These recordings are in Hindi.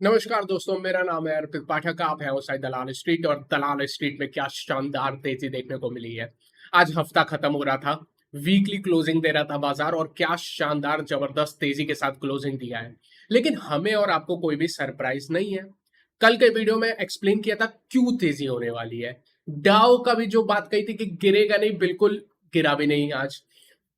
नमस्कार दोस्तों, मेरा नाम है अर्पित पाठक। आप है साइड दलाल स्ट्रीट और दलाल स्ट्रीट में क्या शानदार तेजी देखने को मिली है। आज हफ्ता खत्म हो रहा था, वीकली क्लोजिंग दे रहा था बाजार और क्या शानदार जबरदस्त तेजी के साथ क्लोजिंग दिया है। लेकिन हमें और आपको कोई भी सरप्राइज नहीं है। कल के वीडियो में एक्सप्लेन किया था क्यों तेजी होने वाली है। डाउ का भी जो बात कही थी कि गिरेगा नहीं, बिल्कुल गिरा भी नहीं आज।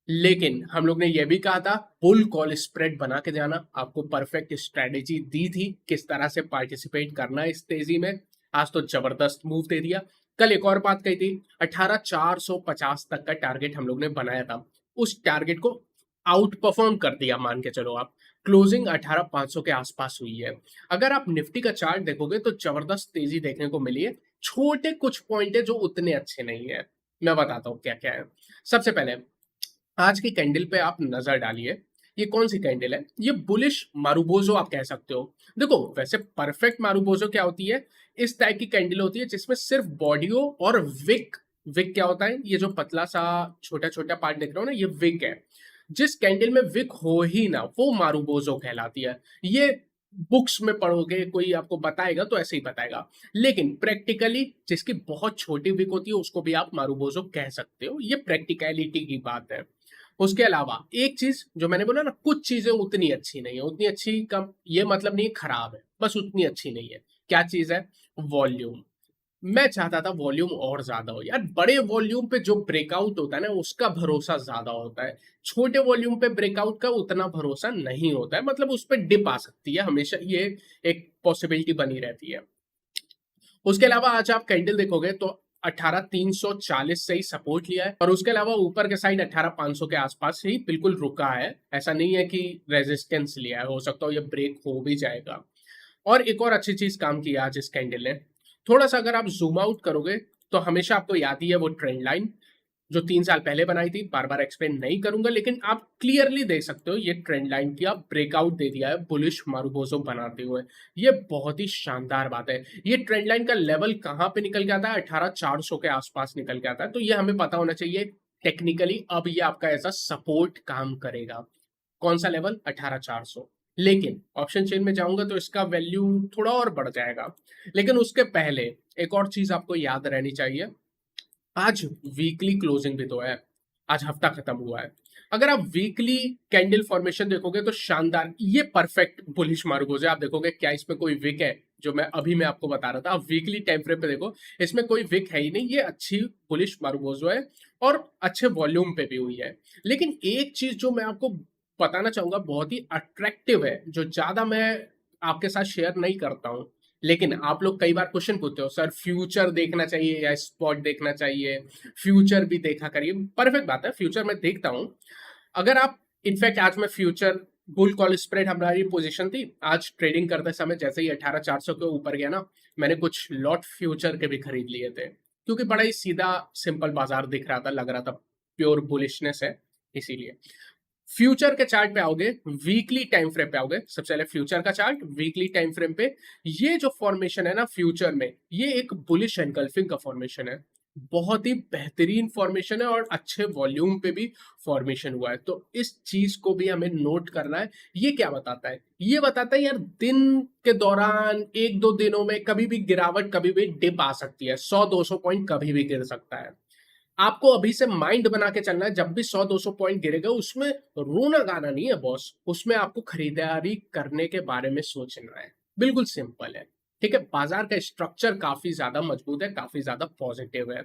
लेकिन हम लोग ने यह भी कहा था बुल कॉल स्प्रेड बना के जाना, आपको परफेक्ट स्ट्रेटेजी दी थी किस तरह से पार्टिसिपेट करना है इस तेजी में। आज तो जबरदस्त मूव दे दिया। कल एक और बात कही थी, 18,450 तक का टारगेट हम लोग ने बनाया था, उस टारगेट को आउट परफॉर्म कर दिया मान के चलो आप। क्लोजिंग 18,500 के आसपास हुई है। अगर आप निफ्टी का चार्ट देखोगे तो जबरदस्त तेजी देखने को मिली है। छोटे कुछ पॉइंट है जो उतने अच्छे नहीं है, मैं बताता हूँ क्या क्या है। सबसे पहले आज की कैंडल पे आप नजर डालिए। ये कौन सी कैंडल है? ये बुलिश मारुबोजो आप कह सकते हो। देखो, वैसे परफेक्ट मारुबोजो क्या होती है? इस टाइप की कैंडल होती है जिसमें सिर्फ बॉडियो और विक। विक क्या होता है? ये जो पतला सा छोटा छोटा पार्ट देख रहे हो ना, ये विक है। जिस कैंडल में विक हो ही ना, वो मारुबोजो कहलाती है। ये बुक्स में पढ़ोगे, कोई आपको बताएगा तो ऐसे ही बताएगा। लेकिन प्रैक्टिकली जिसकी बहुत छोटी विक होती है उसको भी आप मारुबोजो कह सकते हो। ये प्रैक्टिकलिटी की बात है। उसके अलावा एक चीज जो मैंने बोला ना, कुछ चीजें उतनी अच्छी नहीं है, उतनी अच्छी कम ये मतलब नहीं खराब है, बस उतनी अच्छी नहीं है। क्या चीज है? वॉल्यूम। मैं चाहता था वॉल्यूम और ज्यादा हो यार। बड़े वॉल्यूम पे जो ब्रेकआउट होता है ना, उसका भरोसा ज्यादा होता है। छोटे वॉल्यूम पे ब्रेकआउट का उतना भरोसा नहीं होता है, मतलब उस पर डिप आ सकती है हमेशा, ये एक पॉसिबिलिटी बनी रहती है। उसके अलावा आज आप कैंडल देखोगे तो 18,340 से ही सपोर्ट लिया है और उसके अलावा ऊपर के साइड 18,500 के आसपास ही बिल्कुल रुका है। ऐसा नहीं है कि रेजिस्टेंस लिया है, हो सकता हो ये ब्रेक हो भी जाएगा। और एक और अच्छी चीज काम की आज इस कैंडल ने। थोड़ा सा अगर आप जूम आउट करोगे तो हमेशा आपको याद ही है वो ट्रेंड लाइन जो 3 साल पहले बनाई थी। बार बार एक्सप्लेन नहीं करूंगा, लेकिन आप क्लियरली देख सकते हो ये ट्रेंड लाइन की आप ब्रेकआउट दे दिया है बुलिश मारुबोजो बनाते हुए। ये बहुत ही शानदार बात है। ये ट्रेंड लाइन का लेवल कहाँ पे निकल के आता है? 18,400 के आसपास निकल के आता है। तो ये हमें पता होना चाहिए टेक्निकली अब ये आपका ऐसा सपोर्ट काम करेगा। कौन सा लेवल? 18,400। लेकिन ऑप्शन चेन में जाऊंगा तो इसका वैल्यू थोड़ा और बढ़ जाएगा। लेकिन उसके पहले एक और चीज आपको याद रहनी चाहिए। आज वीकली क्लोजिंग भी तो है, आज हफ्ता खत्म हुआ है। अगर आप वीकली कैंडल फॉर्मेशन देखोगे तो शानदार, ये परफेक्ट बुलिश मारुबोज है। आप देखोगे क्या इसमें कोई विक है? जो मैं आपको बता रहा था, आप वीकली टाइम फ्रेम पे देखो, इसमें कोई विक है ही नहीं। ये अच्छी बुलिश मारुबोजो है और अच्छे वॉल्यूम पे भी हुई है। लेकिन एक चीज जो मैं आपको बताना चाहूंगा बहुत ही अट्रैक्टिव है, जो ज्यादा मैं आपके साथ शेयर नहीं करता हूं। लेकिन आप लोग कई बार क्वेश्चन पूछते हो, सर फ्यूचर देखना चाहिए या स्पॉट देखना चाहिए? फ्यूचर भी देखा करिए। परफेक्ट बात है, फ्यूचर मैं देखता हूं। अगर आप इनफैक्ट आज मैं फ्यूचर बुल कॉल स्प्रेड हमारी पोजीशन थी, आज ट्रेडिंग करते समय जैसे ही 18,400 के ऊपर गया ना, मैंने कुछ लॉट फ्यूचर के भी खरीद लिए थे, क्योंकि बड़ा ही सीधा सिंपल बाजार दिख रहा था, लग रहा था प्योर बुलिशनेस है, इसीलिए। फ्यूचर के चार्ट पे आओगे, वीकली टाइम फ्रेम पे आओगे। सबसे पहले फ्यूचर का चार्ट, वीकली टाइम फ्रेम पे ये जो फॉर्मेशन है ना फ्यूचर में, ये एक बुलिश एनगल्फिंग का फॉर्मेशन है। बहुत ही बेहतरीन फॉर्मेशन है और अच्छे वॉल्यूम पे भी फॉर्मेशन हुआ है। तो इस चीज को भी हमें नोट करना है। ये क्या बताता है? ये बताता है यार, दिन के दौरान एक दो दिनों में कभी भी गिरावट, कभी भी डिप आ सकती है। 100-200 पॉइंट कभी भी गिर सकता है। आपको अभी से माइंड बना के चलना है, जब भी 100-200 पॉइंट गिरेगा उसमें रोना गाना नहीं है बॉस, उसमें आपको खरीदारी करने के बारे में सोचना है। बिल्कुल सिंपल है। ठीक है, बाजार का स्ट्रक्चर काफी ज्यादा मजबूत है, काफी ज्यादा पॉजिटिव है।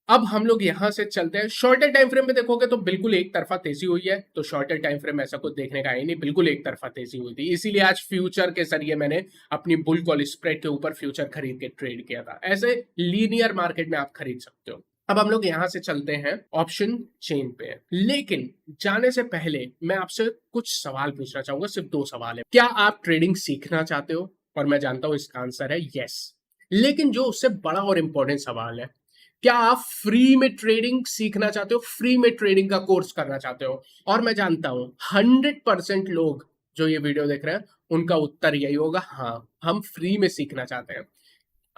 अब हम लोग यहां से चलते हैं शॉर्टर टाइम फ्रेम में। देखोगे तो बिल्कुल एक तरफा तेजी हुई है, तो शॉर्टर टाइम फ्रेम ऐसा कुछ देखने का है नहीं, बिल्कुल एक तरफा तेजी हुई थी। इसीलिए आज फ्यूचर के जरिए मैंने अपनी बुल कॉल स्प्रेड के ऊपर फ्यूचर खरीद के ट्रेड किया था। ऐसे लीनियर मार्केट में आप खरीद सकते हो। अब हम लोग यहां से चलते हैं ऑप्शन चेन पे। लेकिन जाने से पहले मैं आपसे कुछ सवाल पूछना चाहूंगा, सिर्फ 2 सवाल है। क्या आप ट्रेडिंग सीखना चाहते हो? और मैं जानता हूं इसका आंसर है यस। लेकिन जो उससे बड़ा और इंपॉर्टेंट सवाल है, क्या आप फ्री में ट्रेडिंग सीखना चाहते हो? फ्री में ट्रेडिंग का कोर्स करना चाहते हो? और मैं जानता हूं 100% लोग जो ये वीडियो देख रहे हैं उनका उत्तर यही होगा, हाँ हम फ्री में सीखना चाहते हैं।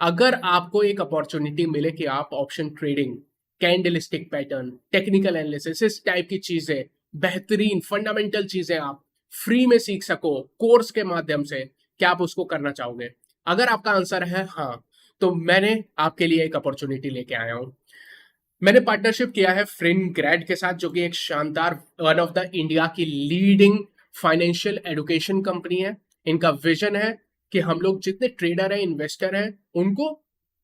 अगर आपको एक अपॉर्चुनिटी मिले कि आप option trading, candlestick pattern, technical analysis, इस टाइप की चीजें, बेहतरीन फंडामेंटल चीजें आप फ्री में सीख सको कोर्स के माध्यम से, क्या आप उसको करना चाहोगे? अगर आपका आंसर है हाँ, तो मैंने आपके लिए एक अपॉर्चुनिटी लेके आया हूँ। मैंने पार्टनरशिप किया है फिनग्रेड के साथ, जो कि एक शानदार, वन ऑफ द इंडिया की लीडिंग फाइनेंशियल एजुकेशन कंपनी है। इनका विजन है कि हम लोग जितने ट्रेडर हैं, इन्वेस्टर हैं, उनको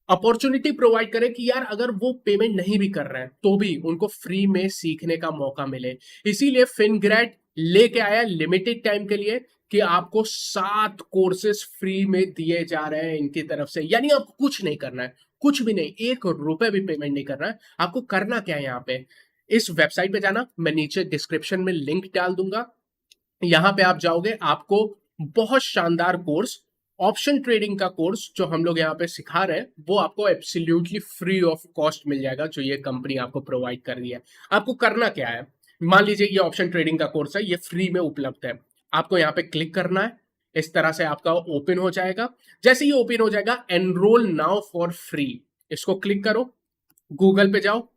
अपॉर्चुनिटी प्रोवाइड करें कि यार अगर वो पेमेंट नहीं भी कर रहे हैं तो भी उनको फ्री में सीखने का मौका मिले। इसीलिए फिनग्रेड लेके आया लिमिटेड टाइम के लिए कि आपको 7 कोर्सेज फ्री में दिए जा रहे हैं इनकी तरफ से। यानी आपको कुछ नहीं करना है, कुछ भी नहीं, 1 रुपए भी पेमेंट नहीं करना है। आपको करना क्या है, यहाँ पे इस वेबसाइट पे जाना, मैं नीचे डिस्क्रिप्शन में लिंक डाल दूंगा। यहाँ पे आप जाओगे, आपको बहुत शानदार कोर्स, ऑप्शन ट्रेडिंग का कोर्स जो हम लोग यहाँ पे सिखा रहे हैं, वो आपको एब्सोल्युटली फ्री ऑफ कॉस्ट मिल जाएगा, जो ये कंपनी आपको प्रोवाइड कर रही है। आपको करना क्या है, मान लीजिए ये ऑप्शन ट्रेडिंग का कोर्स है, ये फ्री में उपलब्ध है। आपको यहाँ पे क्लिक करना है, इस तरह से आपका ओपन हो जाएगा। जैसे ही ओपन हो जाएगा, एनरोल नाउ फॉर फ्री, इसको क्लिक करो। गूगल पे जाओ,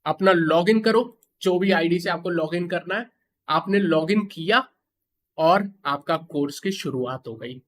अपना लॉगिन करो, जो भी आईडी से आपको लॉगिन करना है। आपने लॉगिन किया और आपका कोर्स की शुरुआत हो गई।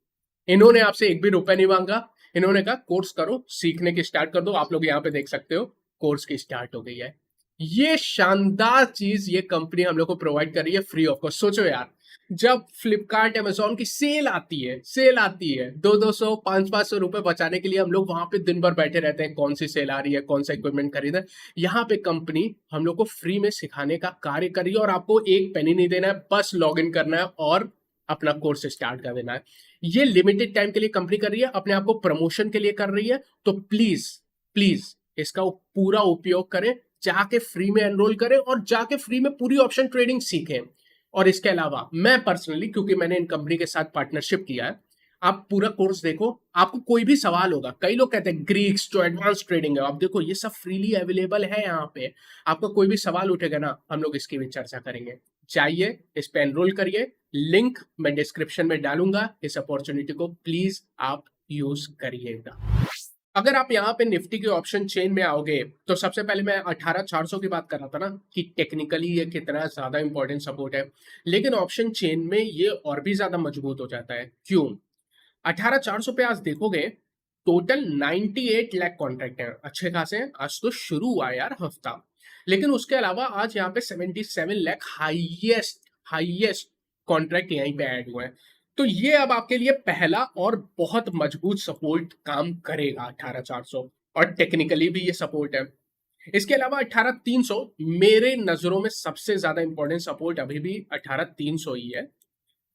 इन्होंने आपसे 1 भी रुपए नहीं मांगा। इन्होंने कहा कोर्स करो, सीखने की स्टार्ट कर दो। आप लोग यहाँ पे देख सकते हो, कोर्स की स्टार्ट हो गई है। ये शानदार चीज ये कंपनी हम लोग को प्रोवाइड कर रही है फ्री ऑफ कॉस्ट। सोचो यार, जब फ्लिपकार्ट अमेजोन की सेल आती है 200-200 500-500 रुपए बचाने के लिए हम लोग वहां पे दिन भर बैठे रहते हैं, कौन सी सेल आ रही है, कौन सा इक्विपमेंट खरीदना है। यहाँ पे कंपनी हम लोग को फ्री में सिखाने का कार्य कर रही है और आपको 1 पेनी नहीं देना है, बस लॉग इन करना है और अपना कोर्स स्टार्ट कर देना है। ये लिमिटेड टाइम के लिए कंपनी कर रही है, अपने आप को प्रमोशन के लिए कर रही है। तो प्लीज प्लीज इसका पूरा उपयोग करें, जाके फ्री में एनरोल करें और जाके फ्री में पूरी ऑप्शन ट्रेडिंग सीखें। और इसके अलावा मैं पर्सनली, क्योंकि मैंने इन कंपनी के साथ पार्टनरशिप किया है, आप पूरा कोर्स देखो। आपको कोई भी सवाल होगा, कई लोग कहते हैं ग्रीक्स जो एडवांस ट्रेडिंग है, आप देखो ये सब फ्रीली अवेलेबल है यहाँ पे। आपका कोई भी सवाल उठेगा ना, हम लोग इसकी भी चर्चा करेंगे। जाइए, इस पे एनरोल करिए, लिंक मैं डिस्क्रिप्शन में डालूंगा। इस अपॉर्चुनिटी को प्लीज आप यूज करिएगा। अगर आप यहाँ पे निफ्टी के ऑप्शन चेन में आओगे, तो सबसे पहले मैं 18400 की बात कर रहा था ना, कि टेक्निकली ये कितना ज्यादा इंपॉर्टेंट सपोर्ट है, लेकिन ऑप्शन चेन में ये और भी ज्यादा मजबूत हो जाता है। क्यों? 18400 पे आज देखोगे, टोटल 98 लाख कॉन्ट्रैक्ट हैं, अच्छे खासे हैं। आज तो शुरू हुआ यार हफ्ता, लेकिन उसके अलावा आज यहाँ पे 77 लाख हाईएस्ट हाईएस्ट कॉन्ट्रैक्ट यहीं पे ऐड हुए हैं। तो ये अब आपके लिए पहला और बहुत मजबूत सपोर्ट काम करेगा 18400, और टेक्निकली भी ये सपोर्ट है। इसके अलावा 18300 मेरे नजरों में सबसे ज्यादा इंपॉर्टेंट सपोर्ट अभी भी 18300 ही है।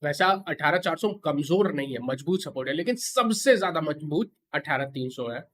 वैसा 18400 कमजोर नहीं है, मजबूत सपोर्ट है, लेकिन सबसे ज्यादा मजबूत 18300 है।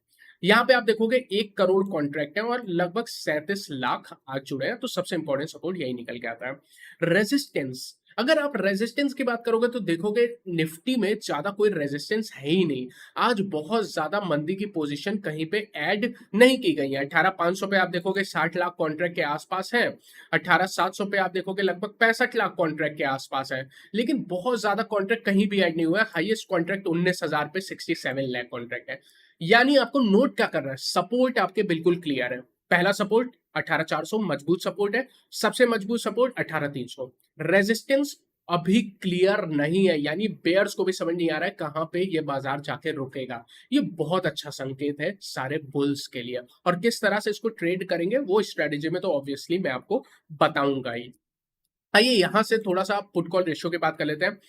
यहाँ पे आप देखोगे 1 करोड़ कॉन्ट्रैक्ट है और लगभग 37 लाख आज जुड़े हैं, तो सबसे इंपॉर्टेंट सपोर्ट यही निकल के आता है। रेजिस्टेंस, अगर आप रेजिस्टेंस की बात करोगे तो देखोगे निफ्टी में ज्यादा कोई रेजिस्टेंस है ही नहीं। आज बहुत ज्यादा मंदी की पोजीशन कहीं पे ऐड नहीं की गई है। 18500 पे आप देखोगे 60 लाख कॉन्ट्रैक्ट के आसपास है। 18700 पे आप देखोगे लगभग 65 लाख कॉन्ट्रैक्ट के आसपास है, लेकिन बहुत ज्यादा कॉन्ट्रैक्ट कहीं भी ऐड नहीं हुआ है। हाईएस्ट कॉन्ट्रैक्ट 19,000 पे 67 लाख कॉन्ट्रैक्ट है। यानी आपको नोट क्या करना है, सपोर्ट आपके बिल्कुल क्लियर है। पहला सपोर्ट 18400 मजबूत सपोर्ट है, सबसे मजबूत सपोर्ट 18300। रेजिस्टेंस अभी क्लियर नहीं है, यानी बेयर्स को भी समझ नहीं आ रहा है कहां पे ये बाजार जाके रुकेगा। ये बहुत अच्छा संकेत है सारे बुल्स के लिए, और किस तरह से इसको ट्रेड करेंगे वो स्ट्रेटेजी में तो ऑब्वियसली मैं आपको बताऊंगा ही। आइए यहां से थोड़ा सा पुट कॉल रेशियो की बात कर लेते हैं।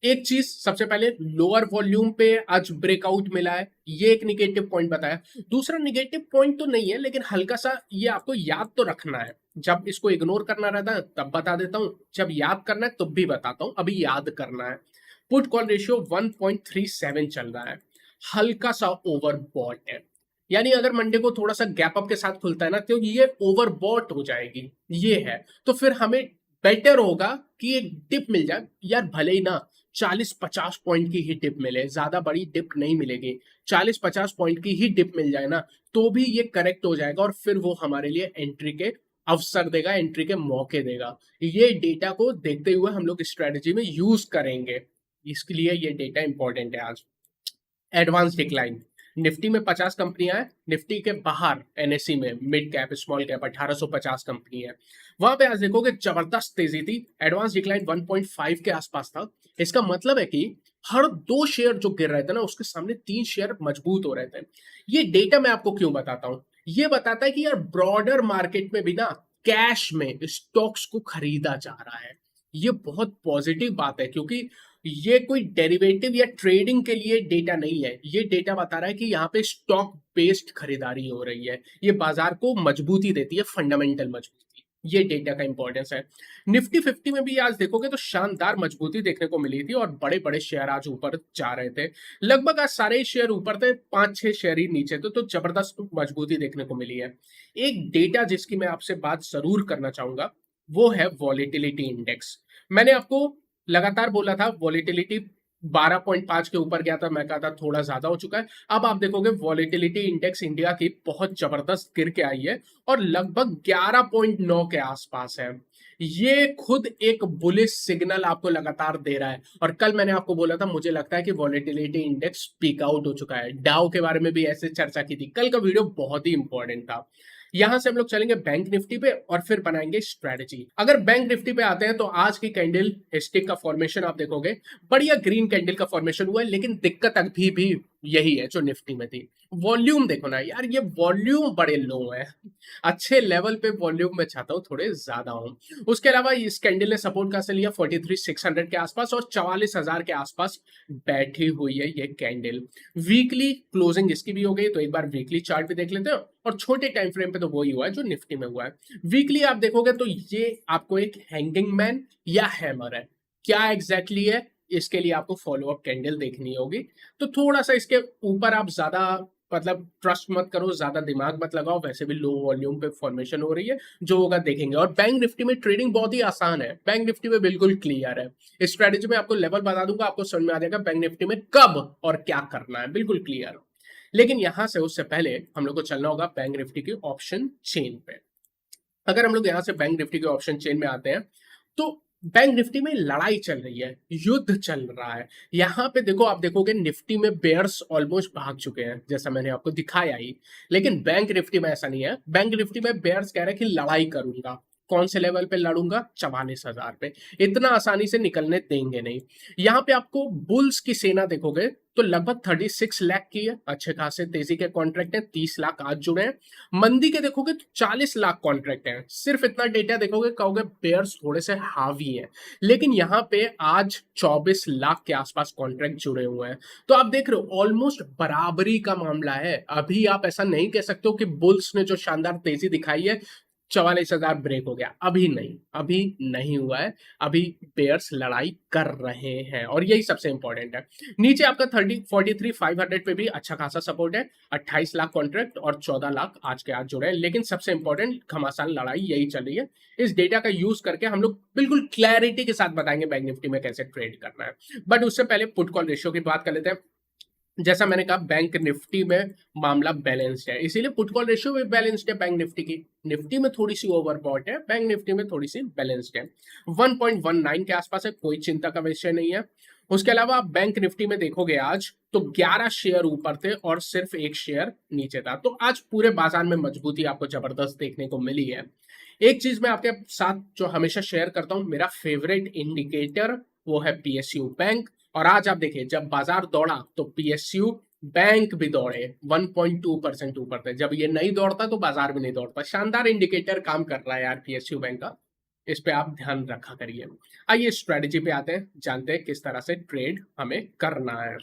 एक चीज सबसे पहले, लोअर वॉल्यूम पे आज ब्रेकआउट मिला है, ये एक निगेटिव पॉइंट बताया। दूसरा निगेटिव पॉइंट तो नहीं है, लेकिन हल्का सा ये आपको याद तो रखना है। जब इसको इग्नोर करना रहता है तब बता देता हूं, जब याद करना है तब भी बताता हूं, अभी याद करना है। पुट कॉल रेशियो 1.37 चल रहा है, हल्का सा ओवरबॉट है। यानी अगर मंडे को थोड़ा सा गैप अप के साथ खुलता है ना, तो ये ओवरबॉट हो जाएगी, ये है। तो फिर हमें बेटर होगा कि एक डिप मिल जाए यार, भले ही ना 40-50 पॉइंट की ही डिप मिले, ज्यादा बड़ी डिप नहीं मिलेगी। 40-50 पॉइंट की ही डिप मिल जाए ना, तो भी ये करेक्ट हो जाएगा और फिर वो हमारे लिए एंट्री के अवसर देगा, एंट्री के मौके देगा। ये डेटा को देखते हुए हम लोग स्ट्रेटेजी में यूज करेंगे, इसके लिए ये डेटा इंपॉर्टेंट है आज। एडवांस डिक्लाइन, निफ्टी में 50 कंपनियां हैं, निफ्टी के बाहर एनएससी में mid cap small cap 1850 company है। वहां पे आज देखोगे जबरदस्त तेजी थी, एडवांस डिक्लाइन 1.5 के आसपास था। इसका मतलब है कि हर 2 शेयर जो गिर रहे थे ना, उसके सामने 3 शेयर मजबूत हो रहे थे। ये डेटा मैं आपको क्यों बताता हूँ? ये बताता है कि यार ब्रॉडर मार्केट में भी ना कैश में स्टॉक्स को खरीदा जा रहा है। ये बहुत पॉजिटिव बात है, क्योंकि ये कोई डेरिवेटिव या ट्रेडिंग के लिए डेटा नहीं है। ये डेटा बता रहा है कि यहाँ पे स्टॉक बेस्ड खरीदारी हो रही है। ये बाजार को मजबूती देती है, फंडामेंटल मजबूती। ये डेटा का इंपॉर्टेंस है। निफ्टी 50 में भी आज देखोगे तो शानदार मजबूती देखने को मिली थी और बड़े बड़े शेयर आज ऊपर जा रहे थे। लगभग आज सारे ही शेयर ऊपर थे, 5-6 शेयर ही नीचे थे, तो जबरदस्त मजबूती देखने को मिली है। एक डेटा जिसकी मैं आपसे बात जरूर करना चाहूंगा, वो है वॉलेटिलिटी इंडेक्स। मैंने आपको लगातार बोला था वॉलेटिलिटी 12.5 के ऊपर गया था, मैं कहा था थोड़ा ज्यादा हो चुका है। अब आप देखोगे वॉलेटिलिटी इंडेक्स इंडिया की बहुत जबरदस्त गिर के आई है और लगभग 11.9 के आसपास है। ये खुद एक बुलिश सिग्नल आपको लगातार दे रहा है। और कल मैंने आपको बोला था मुझे लगता है कि वॉलेटिलिटी इंडेक्स पीक आउट हो चुका है। डाउ के बारे में भी ऐसे चर्चा की थी। कल का वीडियो बहुत ही इंपॉर्टेंट था। यहां से हम लोग चलेंगे बैंक निफ्टी पे और फिर बनाएंगे स्ट्रेटजी। अगर बैंक निफ्टी पे आते हैं तो आज की कैंडल स्टिक का फॉर्मेशन आप देखोगे, बढ़िया ग्रीन कैंडल का फॉर्मेशन हुआ है, लेकिन दिक्कत अभी भी यही है जो निफ्टी में थी। वॉल्यूम देखो ना यार, ये वॉल्यूम बड़े लो है। अच्छे लेवल पे वॉल्यूम में चाहता हूँ थोड़े ज्यादा हो। उसके अलावा इस कैंडल ने सपोर्ट का से लिया 43,600 के आसपास और 44,000 के आसपास बैठी हुई है ये कैंडल। वीकली क्लोजिंग इसकी भी हो गई, तो एक बार वीकली चार्ट भी देख लेते हैं। और छोटे टाइम फ्रेम पे तो वही हुआ है जो निफ्टी में हुआ है। वीकली आप देखोगे तो ये आपको एक हैंगिंग मैन या हैमर है। क्या एग्जैक्टली है, इसके लिए आपको फॉलो अप कैंडल देखनी होगी। तो थोड़ा सा इसके ऊपर आप ज्यादा मतलब ट्रस्ट मत करो, ज्यादा दिमाग मत लगाओ, वैसे भी लो वॉल्यूम पे फॉर्मेशन हो रही है, जो होगा देखेंगे। और बैंक निफ्टी में ट्रेडिंग बहुत ही आसान है, बैंक निफ्टी में बिल्कुल क्लियर है। इस स्ट्रेटेजी में आपको लेवल बता दूंगा, आपको समझ में आ जाएगा बैंक निफ्टी में कब और क्या करना है, बिल्कुल क्लियर। लेकिन यहां से उससे पहले हम लोग को चलना होगा बैंक निफ्टी की ऑप्शन चेन पे। अगर हम लोग यहां से बैंक निफ्टी के ऑप्शन चेन में आते हैं तो बैंक निफ्टी में लड़ाई चल रही है, युद्ध चल रहा है। यहां पे देखो, आप देखोगे निफ्टी में बेयर्स ऑलमोस्ट भाग चुके हैं, जैसा मैंने आपको दिखाया ही। लेकिन बैंक निफ्टी में ऐसा नहीं है। बैंक निफ्टी में बेयर्स कह रहे हैं कि लड़ाई करूंगा। कौन से लेवल पे लड़ूंगा? 44,000 पे। इतना आसानी से निकलने देंगे नहीं। यहाँ पे आपको बुल्स की सेना देखोगे तो लगभग 36 लाख की है, अच्छे खासे तेजी के कॉन्ट्रैक्ट हैं, 30 लाख आज जुड़े हैं। मंदी के देखोगे तो 40 लाख कॉन्ट्रैक्ट हैं। सिर्फ इतना डेटा देखोगे कहोगे पेयर्स थोड़े से हावी हैं, लेकिन यहाँ पे आज 24 लाख के आसपास कॉन्ट्रैक्ट जुड़े हुए हैं। तो आप देख रहे हो ऑलमोस्ट बराबरी का मामला है। अभी आप ऐसा नहीं कह सकते हो कि बुल्स ने जो शानदार तेजी दिखाई है 44,000 ब्रेक हो गया, अभी नहीं, अभी नहीं हुआ है। अभी बेयर्स लड़ाई कर रहे हैं और यही सबसे इंपॉर्टेंट है। नीचे आपका 43,500 पे भी अच्छा खासा सपोर्ट है, 28 लाख कॉन्ट्रैक्ट और 14 लाख आज के आज जुड़े हैं। लेकिन सबसे इंपॉर्टेंट घमासान लड़ाई यही चल रही है। इस डेटा का यूज करके हम लोग बिल्कुल क्लैरिटी के साथ बताएंगे बैंक निफ्टी में कैसे ट्रेड करना है। बट उससे पहले पुट कॉल रेशियो की बात कर लेते हैं। जैसा मैंने कहा बैंक निफ्टी में मामला बैलेंस्ड है, इसीलिए पुट कॉल रेशियो भी बैलेंस्ड है। बैंक निफ्टी की, निफ्टी में थोड़ी सी ओवरबॉट है, बैंक निफ्टी में थोड़ी सी बैलेंस्ड है। 1.19 के आसपास है, कोई चिंता का विषय नहीं है। उसके अलावा आप बैंक निफ्टी में देखोगे आज तो 11 शेयर ऊपर थे और सिर्फ एक शेयर नीचे था। तो आज पूरे बाजार में मजबूती आपको जबरदस्त देखने को मिली है। एक चीज मैं आपके साथ जो हमेशा शेयर करता हूं, मेरा फेवरेट इंडिकेटर, वो है पीएसयू बैंक। और आज आप देखिए जब बाजार दौड़ा तो पीएसयू बैंक भी दौड़े, 1.2% ऊपर थे। जब ये नहीं दौड़ता तो बाजार भी नहीं दौड़ता। शानदार इंडिकेटर काम कर रहा है यार पीएसयू बैंक का, इस पे आप ध्यान रखा करिए। आइए स्ट्रेटजी पे आते हैं, जानते हैं किस तरह से ट्रेड हमें करना है।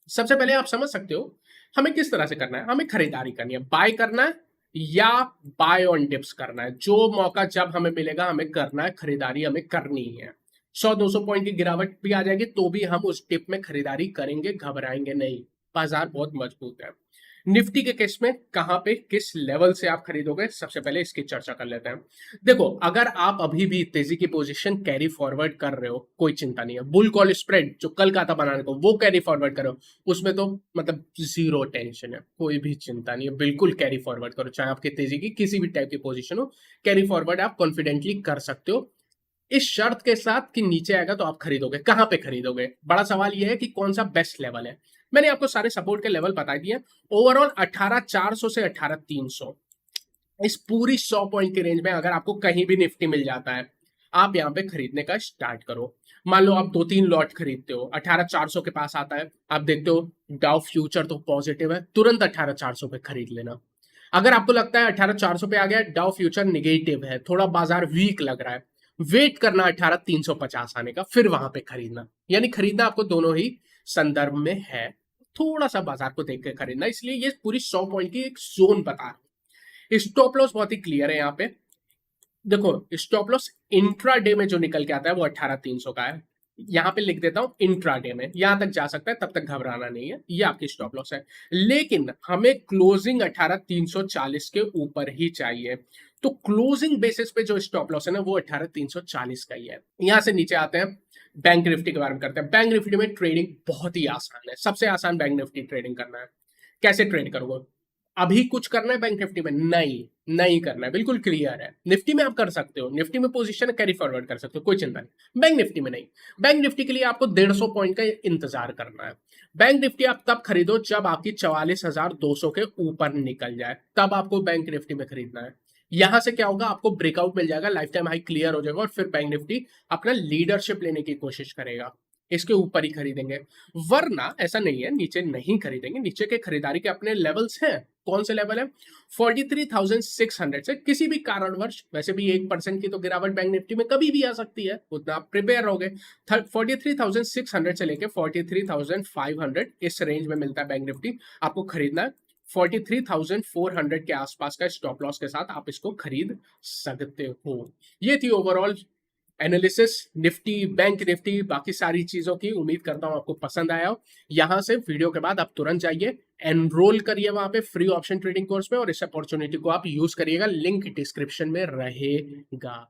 सबसे पहले आप समझ सकते हो हमें किस तरह से करना है। हमें खरीदारी करनी है, बाय करना है या बाय ऑन डिप्स करना है। जो मौका जब हमें मिलेगा हमें करना है, खरीदारी हमें करनी है। 100-200 पॉइंट की गिरावट भी आ जाएगी तो भी हम उस टिप में खरीदारी करेंगे, घबराएंगे नहीं। बाजार बहुत मजबूत है। निफ्टी के केस में कहां पे किस लेवल से आप खरीदोगे, सबसे पहले इसकी चर्चा कर लेते हैं। देखो, अगर आप अभी भी तेजी की पोजीशन कैरी फॉरवर्ड कर रहे हो, कोई चिंता नहीं है। बुल कॉल स्प्रेड जो कल का था बनाने को, वो कैरी फॉरवर्ड करो, उसमें तो मतलब जीरो टेंशन है, कोई भी चिंता नहीं है। बिल्कुल कैरी फॉरवर्ड करो, चाहे आपकी तेजी की किसी भी टाइप की पोजीशन हो, कैरी फॉरवर्ड आप कॉन्फिडेंटली कर सकते हो, इस शर्त के साथ कि नीचे आएगा तो आप खरीदोगे। कहां पे खरीदोगे, बड़ा सवाल यह है कि कौन सा बेस्ट लेवल है। मैंने आपको सारे सपोर्ट के लेवल बता दिए। ओवरऑल 18,400 से 18,300, इस पूरी 100 पॉइंट की रेंज में अगर आपको कहीं भी निफ्टी मिल जाता है, आप यहाँ पे खरीदने का स्टार्ट करो। मान लो आप 2-3 लॉट खरीदते हो, 18,400 के पास आता है, आप देखते हो डाउ फ्यूचर तो पॉजिटिव है, तुरंत 18,400 पे खरीद लेना। अगर आपको लगता है 18,400 पे आ गया, डाउ फ्यूचर निगेटिव है, थोड़ा बाजार वीक लग रहा है, वेट करना 18,350 आने का, फिर वहां पे खरीदना। यानी खरीदना आपको दोनों ही संदर्भ में है, थोड़ा सा बाजार को देख के खरीदना। इसलिए ये पूरी 100 पॉइंट की एक जोन बता रहा हूं। स्टॉप लॉस बहुत ही क्लियर है यहाँ पे। देखो, स्टॉप लॉस इंट्रा डे में जो निकल के आता है वो 18,300 का है। यहां पे लिख देता हूं इंट्रा डे में, यहां तक जा सकता है, तब तक घबराना नहीं है, ये आपकी स्टॉप लॉस है। लेकिन हमें क्लोजिंग 18,340 के ऊपर ही चाहिए। तो क्लोजिंग बेसिस पे जो स्टॉप लॉस है ना, वो 18,340 का ही है। यहां से नीचे आते हैं, बैंक निफ्टी के बारे में करते हैं। बैंक निफ्टी में ट्रेडिंग बहुत ही आसान है, सबसे आसान बैंक निफ्टी ट्रेडिंग करना है। कैसे ट्रेड करोगे? अभी कुछ करना है बैंक निफ्टी में? नहीं, नहीं करना है, बिल्कुल क्लियर है। निफ्टी में आप कर सकते हो, निफ्टी में पोजीशन कैरी फॉरवर्ड कर सकते हो, कोई चिंता नहीं। बैंक निफ्टी में नहीं। बैंक निफ्टी के लिए आपको 150 पॉइंट का इंतजार करना है। बैंक निफ्टी आप तब खरीदो जब आपकी 44,200 के ऊपर निकल जाए, तब आपको बैंक निफ्टी में खरीदना है। यहां से क्या होगा, आपको ब्रेकआउट मिल जाएगा, लाइफ टाइम हाई क्लियर हो जाएगा, और फिर बैंक निफ्टी अपना लीडरशिप लेने की कोशिश करेगा, इसके ऊपर ही खरीदेंगे। वरना ऐसा नहीं है नीचे नहीं खरीदेंगे, नीचे के खरीदारी के अपने लेवल्स हैं। कौन से लेवल है? 43,600 से किसी भी कारणवश, वैसे भी 1% की तो गिरावट बैंक निफ्टी में कभी भी आ सकती है, उतना आप प्रिपेयर रहोगे। 43,600 से लेके 43,500 इस रेंज में मिलता है बैंक निफ्टी, आपको खरीदना है। 43,400 के आसपास का स्टॉप लॉस के साथ आप इसको खरीद सकते हो। ये थी overall analysis Nifty, bank Nifty, बाकी सारी चीजों की। उम्मीद करता हूं आपको पसंद आया हो। यहां से वीडियो के बाद आप तुरंत जाइए, एनरोल करिए वहां पे फ्री ऑप्शन ट्रेडिंग कोर्स में, और इस अपॉर्चुनिटी को आप यूज करिएगा, लिंक डिस्क्रिप्शन में रहेगा।